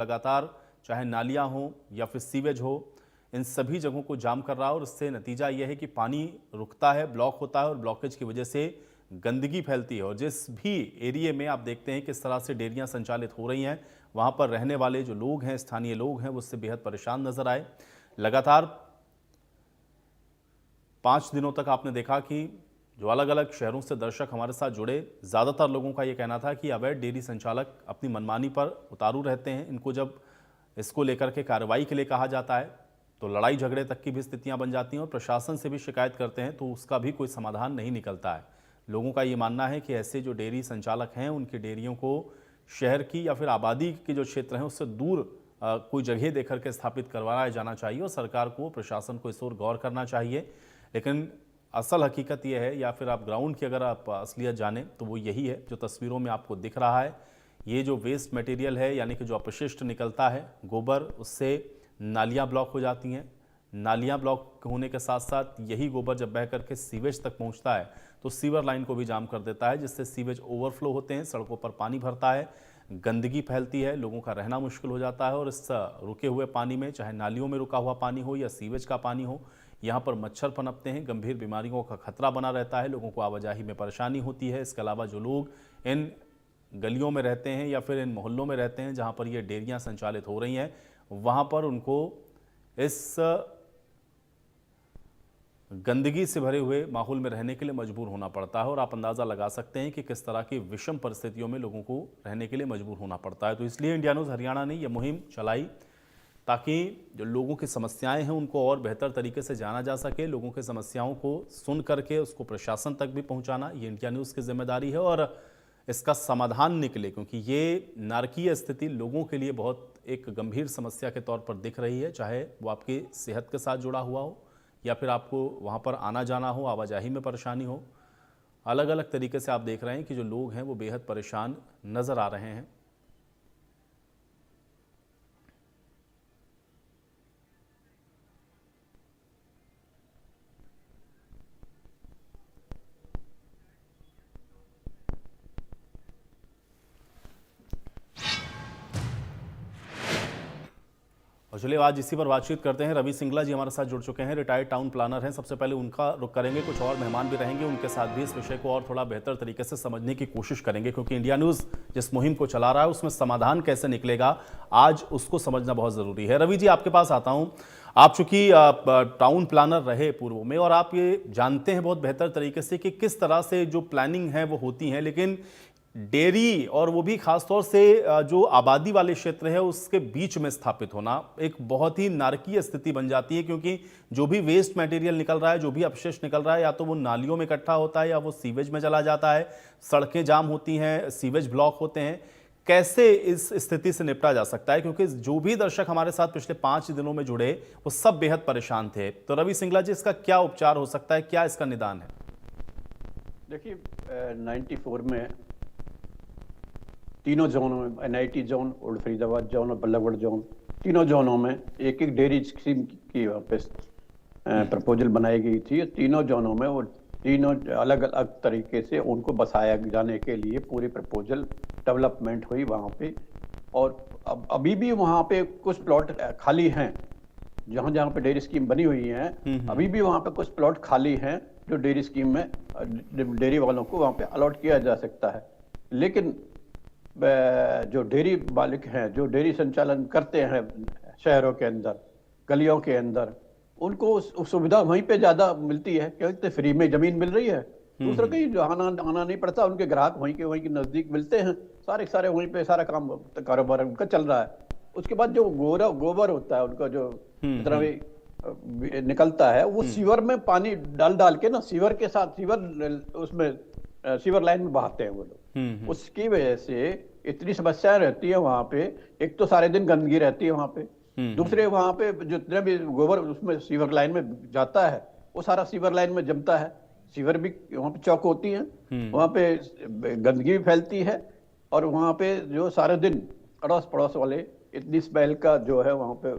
लगातार चाहे नालियां हो या फिर सीवेज हो, इन सभी जगहों को जाम कर रहा है और इससे नतीजा यह है कि पानी रुकता है, ब्लॉक होता है और ब्लॉकेज की वजह से गंदगी फैलती है। और जिस भी एरिया में आप देखते हैं किस तरह से डेयरियां संचालित हो रही हैं, वहां पर रहने वाले जो लोग हैं, स्थानीय लोग हैं, वो उससे बेहद परेशान नजर आए। लगातार 5 दिनों तक आपने देखा कि जो अलग अलग शहरों से दर्शक हमारे साथ जुड़े, ज़्यादातर लोगों का ये कहना था कि अवैध डेयरी संचालक अपनी मनमानी पर उतारू रहते हैं। इनको जब इसको लेकर के कार्रवाई के लिए कहा जाता है तो लड़ाई झगड़े तक की भी स्थितियां बन जाती हैं और प्रशासन से भी शिकायत करते हैं तो उसका भी कोई समाधान नहीं निकलता है। लोगों का ये मानना है कि ऐसे जो डेयरी संचालक हैं उनकी डेयरियों को शहर की या फिर आबादी के जो क्षेत्र हैं उससे दूर कोई जगह देकर के स्थापित करवाया जाना चाहिए और सरकार को, प्रशासन को इस ओर गौर करना चाहिए। लेकिन असल हकीकत यह है, या फिर आप ग्राउंड की अगर आप असलियत जानें तो वो यही है जो तस्वीरों में आपको दिख रहा है। ये जो वेस्ट मटेरियल है, यानी कि जो अपशिष्ट निकलता है गोबर, उससे नालियां ब्लॉक हो जाती हैं। नालियां ब्लॉक होने के साथ साथ यही गोबर जब बह करके सीवेज तक पहुंचता है तो सीवर लाइन को भी जाम कर देता है, जिससे सीवेज ओवरफ्लो होते हैं, सड़कों पर पानी भरता है, गंदगी फैलती है, लोगों का रहना मुश्किल हो जाता है। और इस रुके हुए पानी में, चाहे नालियों में रुका हुआ पानी हो या सीवेज का पानी हो, यहाँ पर मच्छर पनपते हैं, गंभीर बीमारियों का खतरा बना रहता है, लोगों को आवाजाही में परेशानी होती है। इसके अलावा जो लोग इन गलियों में रहते हैं या फिर इन मोहल्लों में रहते हैं जहाँ पर ये डेयरियाँ संचालित हो रही हैं, वहाँ पर उनको इस गंदगी से भरे हुए माहौल में रहने के लिए मजबूर होना पड़ता है। और आप अंदाज़ा लगा सकते हैं कि किस तरह की विषम परिस्थितियों में लोगों को रहने के लिए मजबूर होना पड़ता है। तो इसलिए इंडिया न्यूज़ हरियाणा ने यह मुहिम चलाई ताकि जो लोगों की समस्याएं हैं उनको और बेहतर तरीके से जाना जा सके। लोगों की समस्याओं को सुन करके उसको प्रशासन तक भी पहुंचाना ये इंडिया न्यूज़ की जिम्मेदारी है और इसका समाधान निकले, क्योंकि ये नारकीय स्थिति लोगों के लिए बहुत एक गंभीर समस्या के तौर पर दिख रही है। चाहे वो आपकी सेहत के साथ जुड़ा हुआ हो या फिर आपको वहाँ पर आना जाना हो, आवाजाही में परेशानी हो, अलग अलग तरीके से आप देख रहे हैं कि जो लोग हैं वो बेहद परेशान नज़र आ रहे हैं। और चलिए आज इसी पर बातचीत करते हैं। रवि सिंगला जी हमारे साथ जुड़ चुके हैं, रिटायर्ड टाउन प्लानर हैं। सबसे पहले उनका रुख करेंगे, कुछ और मेहमान भी रहेंगे, उनके साथ भी इस विषय को और थोड़ा बेहतर तरीके से समझने की कोशिश करेंगे, क्योंकि इंडिया न्यूज़ जिस मुहिम को चला रहा है उसमें समाधान कैसे निकलेगा आज उसको समझना बहुत ज़रूरी है। रवि जी, आपके पास आता हूँ। आप चूंकि टाउन प्लानर रहे पूर्व में और आप ये जानते हैं बहुत बेहतर तरीके से कि किस तरह से जो प्लानिंग है वो होती है, लेकिन डेयरी और वो भी खासतौर से जो आबादी वाले क्षेत्र है उसके बीच में स्थापित होना एक बहुत ही नारकीय स्थिति बन जाती है, क्योंकि जो भी वेस्ट मटेरियल निकल रहा है, जो भी अपशिष्ट निकल रहा है, या तो वो नालियों में इकट्ठा होता है या वो सीवेज में चला जाता है, सड़कें जाम होती हैं, सीवेज ब्लॉक होते हैं। कैसे इस स्थिति से निपटा जा सकता है, क्योंकि जो भी दर्शक हमारे साथ पिछले 5 दिनों में जुड़े वो सब बेहद परेशान थे। तो रवि सिंगला जी, इसका क्या उपचार हो सकता है, क्या इसका निदान है? देखिए, 94 में तीनों जोनों में, NIT zone, old Faridabad zone और बल्लभगढ़ जोन, तीनों जोनों में एक एक डेयरी स्कीम की वहाँ पे प्रपोजल बनाई गई थी। तीनों जोनों में वो तीनों अलग अलग तरीके से उनको बसाया जाने के लिए पूरी प्रपोजल डेवलपमेंट हुई वहाँ पे। और अभी भी वहाँ पे कुछ प्लॉट खाली हैं, जहाँ जहाँ पे डेयरी स्कीम बनी हुई है, अभी भी वहाँ पे कुछ प्लॉट खाली हैं जो डेयरी स्कीम में डेयरी वालों को वहाँ पे अलॉट किया जा सकता है। लेकिन जो डेयरी मालिक हैं, जो डेयरी संचालन करते हैं शहरों के अंदर, गलियों के अंदर, उनको सुविधा वहीं पे ज्यादा मिलती है, क्योंकि फ्री में जमीन मिल रही है, दूसरा कहीं आना नहीं पड़ता, उनके ग्राहक वहीं के नजदीक मिलते हैं, सारे वहीं पे सारा काम कारोबार उनका चल रहा है। उसके बाद जो गोबर होता है उनका, जो जितना भी निकलता है, वो सीवर में पानी डाल के ना, सीवर के साथ उसमें सीवर लाइन में बहाते हैं वो लोग। उसकी वजह से इतनी समस्याएं रहती है वहां पे। एक तो सारे दिन गंदगी रहती है वहां पे, दूसरे वहां पे जितने भी गोबर उसमें सीवर लाइन में जाता है वो सारा सीवर लाइन में जमता है। सीवर भी वहां पे चौक होती है, वहां पे गंदगी भी फैलती है, और वहां पे जो सारे दिन अड़ोस पड़ोस वाले इतनी स्मेल का जो है वहां पे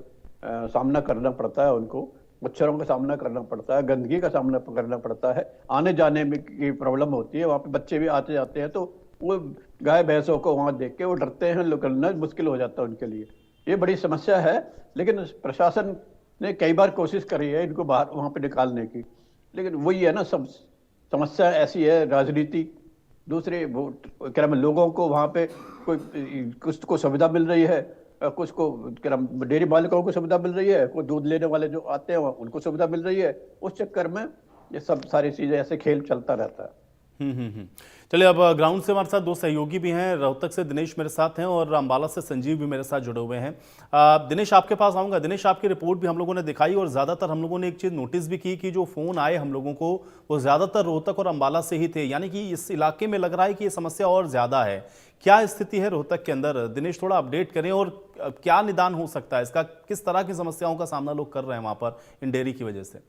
सामना करना पड़ता है उनको, मच्छरों का सामना करना पड़ता है, गंदगी का सामना करना पड़ता है, आने जाने में की प्रॉब्लम होती है। वहाँ पे बच्चे भी आते जाते हैं तो वो गाय भैंसों को वहाँ देख के वो डरते हैं, करना मुश्किल हो जाता है उनके लिए। ये बड़ी समस्या है। लेकिन प्रशासन ने कई बार कोशिश करी है इनको बाहर वहां पे निकालने की, लेकिन वही है ना, सब समस्या ऐसी है, राजनीति। दूसरे वो क्या नाम है, लोगों को वहां पे कोई कुछ को सुविधा मिल रही है, कुछ को क्या नाम, डेयरी मालिकों को सुविधा मिल रही है, कोई दूध लेने वाले जो आते हैं उनको सुविधा मिल रही है। उस चक्कर में ये सब सारी चीजें, ऐसे खेल चलता रहता है। चलिए, अब ग्राउंड से हमारे साथ दो सहयोगी भी हैं। रोहतक से दिनेश मेरे साथ हैं और अंबाला से संजीव भी मेरे साथ जुड़े हुए हैं। दिनेश, आपके पास आऊंगा। दिनेश, आपकी रिपोर्ट भी हम लोगों ने दिखाई और ज़्यादातर हम लोगों ने एक चीज़ नोटिस भी की कि जो फ़ोन आए हम लोगों को वो ज़्यादातर रोहतक और अंबाला से ही थे, यानी कि इस इलाके में लग रहा है कि ये समस्या और ज़्यादा है। क्या स्थिति है रोहतक के अंदर? दिनेश, थोड़ा अपडेट करें और क्या निदान हो सकता है इसका? किस तरह की समस्याओं का सामना लोग कर रहे हैं वहाँ पर इन डेयरी की वजह से?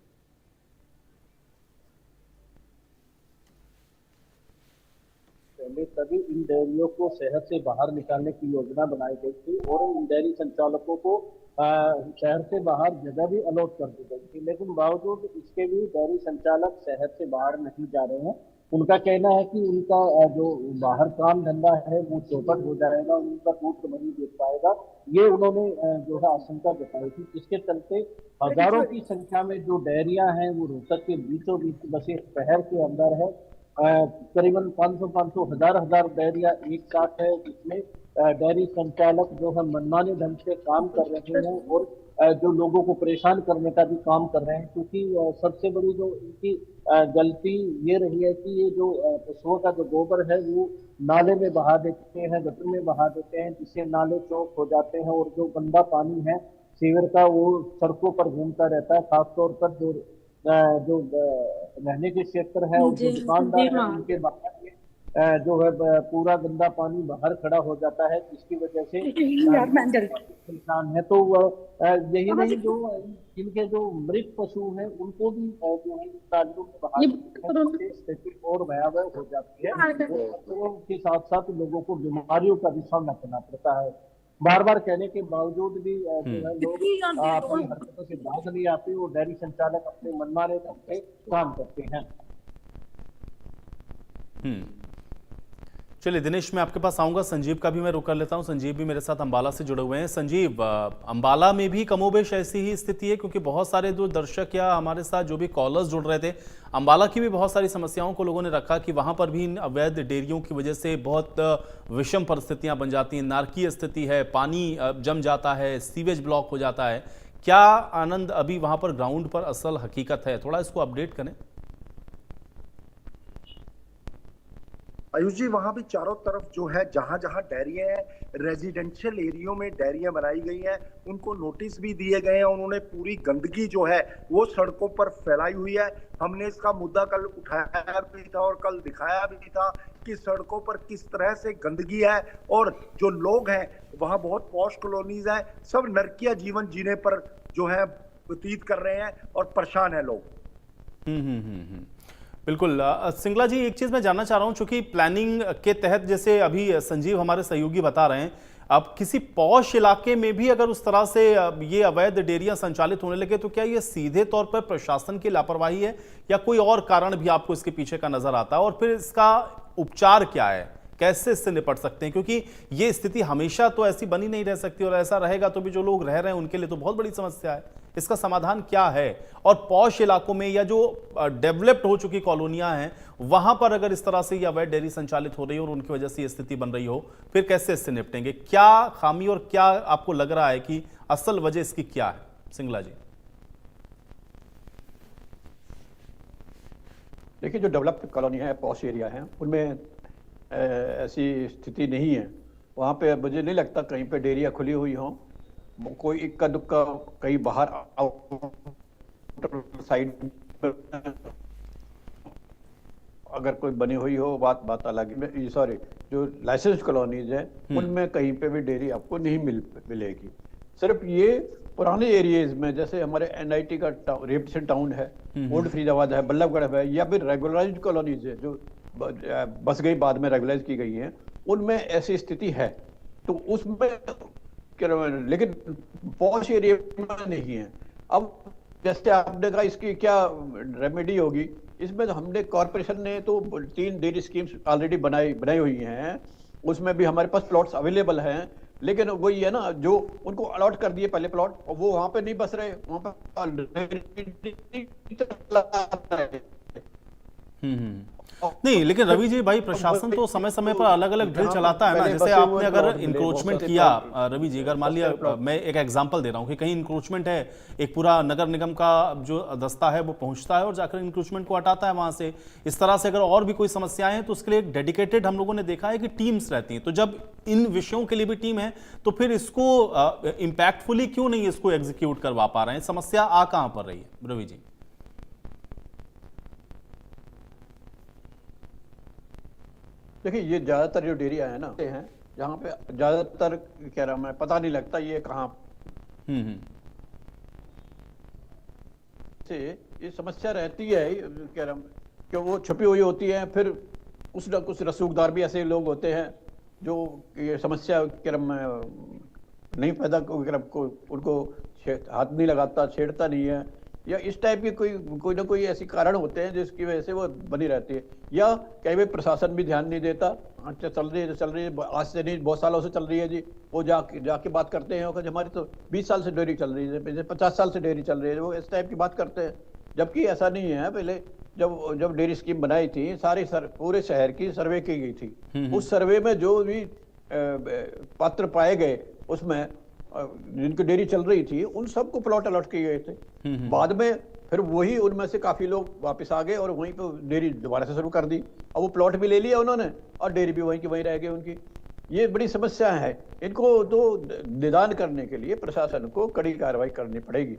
पहले सभी इन डेयरियों को शहर से बाहर निकालने की योजना बनाई गई थी और इन डेयरी संचालकों को शहर से बाहर जगह भी अलॉट कर दी गई थी, लेकिन बावजूद इसके भी डेयरी संचालक शहर से बाहर नहीं जा रहे हैं। उनका कहना है कि उनका जो बाहर काम धंधा है वो चौपट हो जाएगा, उनका दूध नहीं दे पाएगा। ये उन्होंने जो है आशंका जताई थी, जिसके चलते हजारों की संख्या में जो डेयरियां हैं वो रोहतक के बीचों बीच बसे शहर के अंदर है। करीबन 500 हजार डेयरिया एक साथ है, जिसमें डेयरी संचालक जो है मनमाने ढंग से काम कर रहे हैं और जो लोगों को परेशान करने का भी काम कर रहे हैं। क्योंकि सबसे बड़ी जो इनकी गलती ये रही है कि ये जो पशुओं का जो गोबर है वो नाले में बहा देते हैं, गटर में बहा देते हैं, जिससे नाले चौक हो जाते हैं और जो गंदा पानी है सीवर का वो सड़कों पर घूमता रहता है। खासतौर पर जो रहने के क्षेत्र है और जो दुकानदार है उनके बाहर में जो है पूरा गंदा पानी बाहर खड़ा हो जाता है, जिसकी वजह से परेशान है। तो यही नहीं, जो इनके जो मृत पशु हैं उनको भी जो है नालियों में बहा देते हैं, जिससे स्थिति और भयावह हो जाती है और के साथ साथ लोगों को बीमारियों का भी सामना करना पड़ता है। बार बार कहने के बावजूद भी जो है लोग अपनी हरकतों से बाज नहीं आते और डेयरी संचालक अपने मनमाने ढंग से काम करते हैं। चलिए दिनेश, मैं आपके पास आऊंगा। संजीव का भी मैं रुक कर लेता हूं। संजीव भी मेरे साथ अंबाला से जुड़े हुए हैं। संजीव, अंबाला में भी कमोबेश ऐसी ही स्थिति है? क्योंकि बहुत सारे जो दर्शक या हमारे साथ जो भी कॉलर्स जुड़ रहे थे, अंबाला की भी बहुत सारी समस्याओं को लोगों ने रखा कि वहां पर भी इन अवैध डेयरियों की वजह से बहुत विषम परिस्थितियां बन जाती हैं, नारकीय स्थिति है, पानी जम जाता है, सीवेज ब्लॉक हो जाता है। क्या आनंद अभी वहां पर ग्राउंड पर असल हकीकत है? थोड़ा इसको अपडेट करें। आयुष जी, वहां भी चारों तरफ जो है जहां जहां डेयरियां हैं, रेजिडेंशियल एरियो में डेयरियां बनाई गई हैं, उनको नोटिस भी दिए गए हैं। उन्होंने पूरी गंदगी जो है वो सड़कों पर फैलाई हुई है। हमने इसका मुद्दा कल उठाया भी था और कल दिखाया भी था कि सड़कों पर किस तरह से गंदगी है और जो लोग हैं वहां बहुत पॉश कॉलोनीज हैं, सब नरकीय जीवन जीने पर जो है व्यतीत कर रहे हैं और परेशान है लोग। बिल्कुल। सिंगला जी, एक चीज़ मैं जानना चाह रहा हूं, चूंकि प्लानिंग के तहत, जैसे अभी संजीव हमारे सहयोगी बता रहे हैं, अब किसी पॉश इलाके में भी अगर उस तरह से ये अवैध डेयरियां संचालित होने लगे तो क्या ये सीधे तौर पर प्रशासन की लापरवाही है या कोई और कारण भी आपको इसके पीछे का नजर आता है? और फिर इसका उपचार क्या है? कैसे इससे निपट सकते हैं? क्योंकि ये स्थिति हमेशा तो ऐसी बनी नहीं रह सकती और ऐसा रहेगा तो भी जो लोग रह रहे हैं उनके लिए तो बहुत बड़ी समस्या है। इसका समाधान क्या है? और पॉश इलाकों में या जो डेवलप्ड हो चुकी कॉलोनियां हैं वहां पर अगर इस तरह से ये अवैध डेयरी संचालित हो रही हो और उनकी वजह से ये स्थिति बन रही हो, फिर कैसे इससे निपटेंगे? क्या खामी और क्या आपको लग रहा है कि असल वजह इसकी क्या है? सिंगला जी। देखिए, जो डेवलप्ड कॉलोनी है, पॉश एरिया है, उनमें ऐसी स्थिति नहीं है। वहाँ पे मुझे नहीं लगता कहीं पे डेयरियाँ खुली हुई हों। कोई इक्का दुक्का कहीं बाहर साइड अगर कोई बनी हुई हो, बात अलग है। सॉरी, जो लाइसेंस कॉलोनीज है उनमें कहीं पे भी डेयरी आपको नहीं मिलेगी। सिर्फ ये पुराने एरियाज में, जैसे हमारे एनआईटी का रेपसन टाउन है, ओल्ड फरीदाबाद है, बल्लभगढ़ है, या फिर रेगुलराइज्ड कॉलोनीज है जो बस गई बाद में रेगुलाइज की गई हैं, उनमें ऐसी स्थिति है। तो उसमें लेकिन पॉश एरिया में नहीं है। अब जैसे आपने कहा इसकी क्या रेमेडी होगी, इसमें तो हमने कॉर्पोरेशन ने तो 3 डेयरी स्कीम्स ऑलरेडी बनाई हुई हैं। उसमें भी हमारे पास प्लॉट्स अवेलेबल हैं। लेकिन वही है ना, जो उनको अलॉट कर दिए पहले प्लॉट, और वो वहां पे नहीं बस रहे, वहां पे नहीं, लेकिन रवि जी भाई, प्रशासन तो समय समय पर अलग अलग ड्रिल चलाता है ना। जैसे आपने अगर इंक्रोचमेंट किया, रवि जी, अगर मान लिया, मैं एक एग्जांपल दे रहा हूं कि कहीं इंक्रोचमेंट है, एक पूरा नगर निगम का जो दस्ता है वो पहुंचता है और जाकर इंक्रोचमेंट को हटाता है वहां से। इस तरह से अगर और भी कोई समस्याएं हैं तो उसके लिए एक डेडिकेटेड हम लोगों ने देखा है कि टीम्स रहती हैं। तो जब इन विषयों के लिए भी टीम है तो फिर इसको इम्पैक्टफुली क्यों नहीं इसको एग्जीक्यूट करवा पा रहे हैं? समस्या आ कहां पर रही है रवि जी? देखिए, ये ज्यादातर जो डेरिया है ना, हैं जहाँ पे ज्यादातर, कह रहा मैं, पता नहीं लगता ये कहाँ से ये समस्या रहती है, कह रहा कि वो छुपी हुई होती है। फिर कुछ न कुछ रसूखदार भी ऐसे लोग होते हैं जो ये समस्या, कह रहा नहीं पैदा को उनको हाथ नहीं लगाता, छेड़ता नहीं है, या इस टाइप के कोई ना कोई ऐसे कारण होते हैं जिसकी वजह से वो बनी रहती है। या कई बार प्रशासन भी ध्यान नहीं देता, अच्छा चल रही है, आज से नहीं, बहुत सालों से चल रही है जी, वो जाके बात करते हैं कि हमारी तो 20 साल से डेयरी चल रही है, 50 साल से डेयरी चल रही है, वो इस टाइप की बात करते हैं। जबकि ऐसा नहीं है। पहले जब डेयरी स्कीम बनाई थी, पूरे शहर की सर्वे की गई थी। उस सर्वे में जो भी पात्र पाए गए, उसमें जिनकी डेयरी चल रही थी उन सबको प्लॉट अलॉट किए गए थे। बाद में फिर वही उनमें से काफी लोग वापस आ गए और वहीं पे डेयरी दोबारा से शुरू कर दी, और वो प्लॉट भी ले लिया उन्होंने और डेयरी भी वहीं की वहीं रह गई उनकी। ये बड़ी समस्या है, इनको तो निदान करने के लिए प्रशासन को कड़ी कार्रवाई करनी पड़ेगी।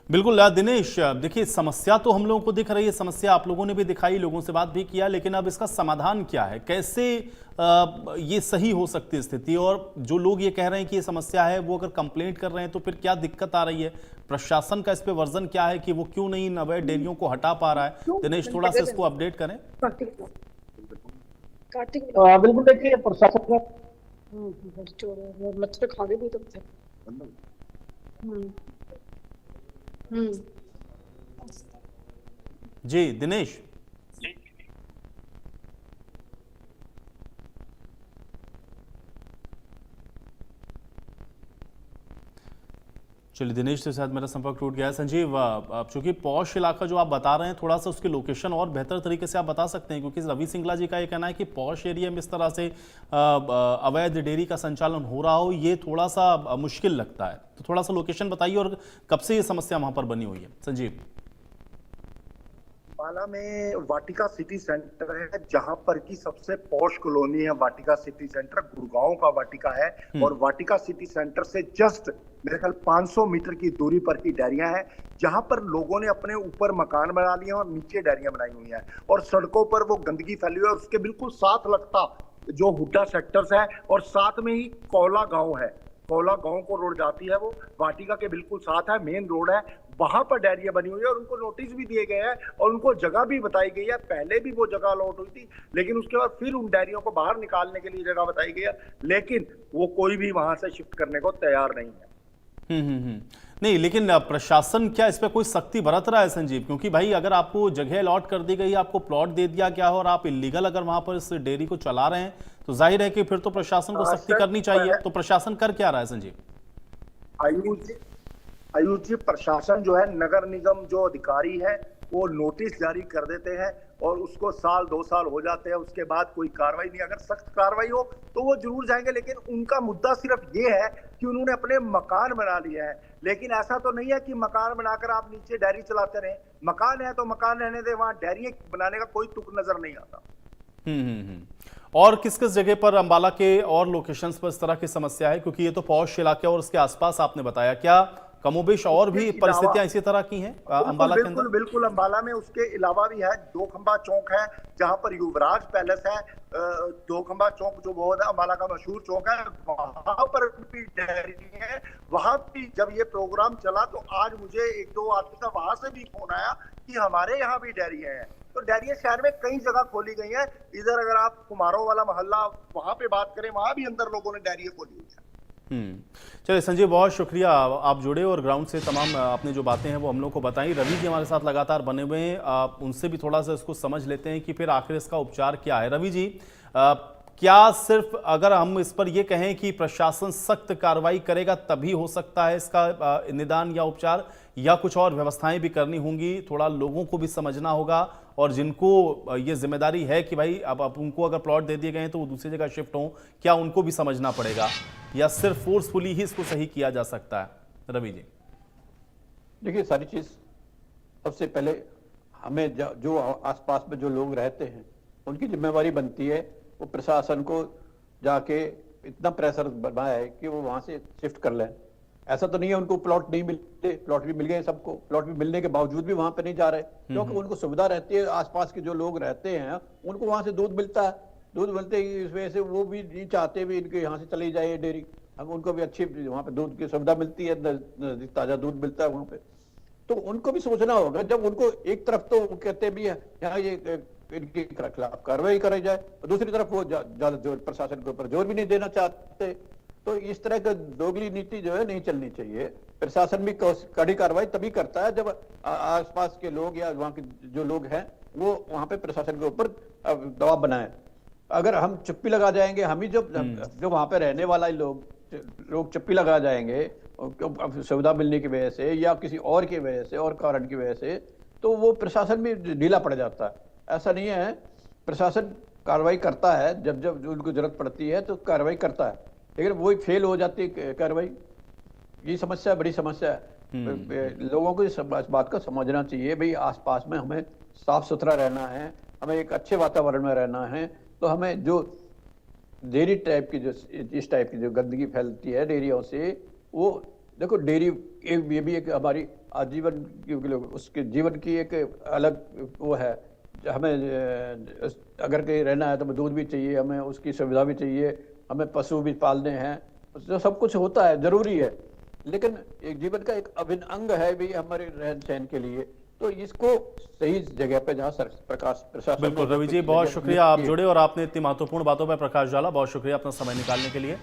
बिल्कुल दिनेश, देखिए, समस्या तो हम लोगों को दिख रही है, समस्या आप लोगों ने भी दिखाई, लोगों से बात भी किया, लेकिन अब इसका समाधान क्या है? कैसे ये सही हो सकती है स्थिति? और जो लोग ये कह रहे हैं कि ये समस्या है, वो अगर कंप्लेंट कर रहे हैं तो फिर क्या दिक्कत आ रही है? प्रशासन का इस पे वर्जन क्या है कि वो क्यों नहीं इन अवैध डेयरियों को हटा पा रहा है? दिनेश, थोड़ा सा इसको अपडेट करें। बिल्कुल, देखिए, प्रशासन जी दिनेश। चलिए, दिनेश के साथ मेरा संपर्क टूट गया है। संजीव, चूंकि पॉश इलाका जो आप बता रहे हैं, थोड़ा सा उसकी लोकेशन और बेहतर तरीके से आप बता सकते हैं, क्योंकि रवि सिंगला जी का ये कहना है कि पॉश एरिया में इस तरह से अवैध डेयरी का संचालन हो रहा हो, ये थोड़ा सा मुश्किल लगता है। तो थोड़ा सा लोकेशन बताइए और कब से ये समस्या वहां पर बनी हुई है? संजीव। अंबाला में वाटिका सिटी सेंटर है, जहां पर की सबसे पॉश कॉलोनी है वाटिका सिटी सेंटर, गुड़गांव का वाटिका है। और वाटिका सिटी सेंटर से जस्ट मेरे ख्याल 500 मीटर की दूरी पर की डेयरियां हैं, जहां पर लोगों ने अपने ऊपर मकान बना लिए और नीचे डेयरियां बनाई हुई हैं, और सड़कों पर वो गंदगी फैली हुई है। और उसके बिल्कुल साथ लगता जो हुड्डा सेक्टर्स है, और साथ में ही कोला गांव है, कोला गांव को रोड जाती है, वो वाटिका के बिल्कुल साथ है, मेन रोड है, वहां पर डेयरियां बनी हुई है। और उनको नोटिस भी दिए गए हैं और उनको जगह भी बताई गई है। पहले भी वो जगह अलॉट हुई थी, लेकिन उसके बाद फिर उन डेयरियों को बाहर निकालने के लिए जगह बताई गई है, लेकिन वो कोई भी वहां से शिफ्ट करने को तैयार नहीं है। नहीं, लेकिन प्रशासन क्या इस पे कोई सख्ती बरत रहा है संजीव? क्योंकि भाई, अगर आपको जगह अलॉट कर दी गई, आपको प्लॉट दे दिया गया हो और आप इलीगल अगर वहां पर इस डेयरी को चला रहे हैं, तो जाहिर है कि फिर तो प्रशासन को सख्ती करनी चाहिए। तो प्रशासन कर क्या रहा है संजीव? आयुष जी, प्रशासन जो है, नगर निगम जो अधिकारी है, वो नोटिस जारी कर देते हैं और उसको 1-2 साल हो जाते हैं, उसके बाद कोई कार्रवाई नहीं। अगर सख्त कार्रवाई हो तो वो जरूर जाएंगे, लेकिन उनका मुद्दा सिर्फ ये है कि उन्होंने अपने मकान बना लिए हैं। लेकिन ऐसा तो नहीं है कि मकान बनाकर आप नीचे डेयरी चलाते रहे। मकान है तो मकान रहने दे, वहां डेयरी बनाने का कोई तुक नजर नहीं आता। और किस किस जगह पर अंबाला के और लोकेशंस पर इस तरह की समस्या है? क्योंकि ये तो पॉश इलाके और उसके आसपास आपने बताया, क्या कमोबेश और भी परिस्थितियां इसी तरह की हैं अंबाला के अंदर? बिल्कुल, अंबाला में उसके अलावा भी है। 2 खंबा चौक है, जहां पर युवराज पैलेस है। 2 खंबा चौक जो बहुत है, अंबाला का मशहूर चौक है, वहां पर भी डेयरी है। वहां भी जब ये प्रोग्राम चला तो आज मुझे 1-2 आदमी का वहां से भी फोन आया कि हमारे यहाँ भी डेयरी है। तो डेयरियां शहर में कई जगह खोली गई हैं। इधर अगर आप कुमारों वाला मोहल्ला, वहां पे बात करें, वहां भी अंदर लोगों ने डेयरियां खोली हुई है। चलिए संजय, बहुत शुक्रिया, आप जुड़े और ग्राउंड से तमाम आपने जो बातें हैं वो हम लोग को बताई। रवि जी हमारे साथ लगातार बने हुए हैं, उनसे भी थोड़ा सा इसको समझ लेते हैं कि फिर आखिर इसका उपचार क्या है। रवि जी, क्या सिर्फ अगर हम इस पर यह कहें कि प्रशासन सख्त कार्रवाई करेगा तभी हो सकता है इसका निदान या उपचार, या कुछ और व्यवस्थाएं भी करनी होंगी? थोड़ा लोगों को भी समझना होगा, और जिनको ये जिम्मेदारी है कि भाई अब उनको अगर प्लॉट दे दिए गए हैं तो वो दूसरी जगह शिफ्ट हों, क्या उनको भी समझना पड़ेगा, या सिर्फ फोर्सफुली ही इसको सही किया जा सकता है? रवि जी देखिए, सारी चीज सबसे पहले हमें जो आसपास में जो लोग रहते हैं उनकी जिम्मेवारी बनती है, वो प्रशासन को जाके इतना प्रेशर बनाए कि वो वहां से शिफ्ट कर लें। ऐसा तो नहीं है उनको प्लॉट नहीं मिलते, प्लॉट भी मिल गए सबको, प्लॉट भी मिलने के बावजूद भी वहां पे नहीं जा रहे, क्योंकि उनको सुविधा रहती है, आसपास के जो लोग रहते हैं उनको वहां से दूध मिलता है, दूध मिलते ही इस वजह से वो भी नहीं चाहते भी इनके यहाँ से चली जाए डेयरी, हम उनको भी अच्छी वहां पे दूध की सुविधा मिलती है, नजदीक ताजा दूध मिलता है वहां पे। तो उनको भी सोचना होगा, जब उनको एक तरफ तो कहते भी है यहाँ ये इनके खिलाफ कार्रवाई कराई जाए, और दूसरी तरफ वो ज्यादा जोर प्रशासन के ऊपर जोर भी नहीं देना चाहते, तो इस तरह का दोगली नीति जो है नहीं चलनी चाहिए। प्रशासन भी कड़ी कार्रवाई तभी करता है जब आसपास के लोग या वहाँ के जो लोग हैं वो वहां पे प्रशासन के ऊपर दबाव बनाए। अगर हम चुप्पी लगा जाएंगे, हम ही जो वहां पे रहने वाला लोग चुप्पी लगा जाएंगे सुविधा मिलने की वजह से या किसी और की वजह से और कारण की वजह से, तो वो प्रशासन भी ढीला पड़ जाता है। ऐसा नहीं है, प्रशासन कार्रवाई करता है, जब जब उनको जरूरत पड़ती है तो कार्रवाई करता है, लेकिन वही फेल हो जाती है कार्रवाई। ये समस्या बड़ी समस्या है। लोगों को इस बात को समझना चाहिए, भाई आसपास में हमें साफ सुथरा रहना है, हमें एक अच्छे वातावरण में रहना है, तो हमें जो डेयरी टाइप की जो इस टाइप की जो गंदगी फैलती है डेयरियों से, वो देखो डेयरी ये भी एक हमारी आजीवन उसके जीवन की एक अलग वो है। हमें अगर कहीं रहना है तो हमें दूध भी चाहिए, हमें उसकी सुविधा भी चाहिए, हमें पशु भी पालने हैं, जो सब कुछ होता है जरूरी है, लेकिन एक जीवन का एक अभिन्न अंग है भी हमारे रहन सहन के लिए। तो इसको सही जगह पे जहाँ प्रशासन। बिल्कुल रवि जी, बहुत शुक्रिया, आप जुड़े और आपने इतनी महत्वपूर्ण बातों पर प्रकाश डाला, बहुत शुक्रिया अपना समय निकालने के लिए।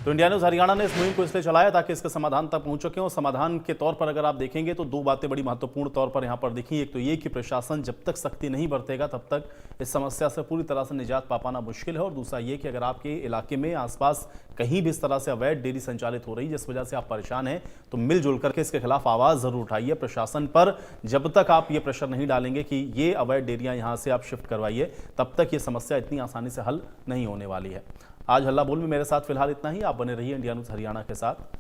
तो इंडिया न्यूज़ हरियाणा ने इस मुहिम को इसलिए चलाया ताकि इसके समाधान तक पहुंच सकें, और समाधान के तौर पर अगर आप देखेंगे तो दो बातें बड़ी महत्वपूर्ण तौर पर यहाँ पर दिखी। एक तो ये कि प्रशासन जब तक सख्ती नहीं बरतेगा तब तक इस समस्या से पूरी तरह से निजात पा पाना मुश्किल है, और दूसरा ये कि अगर आपके इलाके में आसपास कहीं भी इस तरह से अवैध डेयरी संचालित हो रही है जिस वजह से आप परेशान हैं, तो मिलजुल करके इसके खिलाफ आवाज़ जरूर उठाइए प्रशासन पर। जब तक आप ये प्रेशर नहीं डालेंगे कि ये अवैध डेयरियां यहाँ से आप शिफ्ट करवाइए, तब तक ये समस्या इतनी आसानी से हल नहीं होने वाली है। आज हल्ला बोल में मेरे साथ फिलहाल इतना ही। आप बने रहिए इंडिया न्यूज़ हरियाणा के साथ।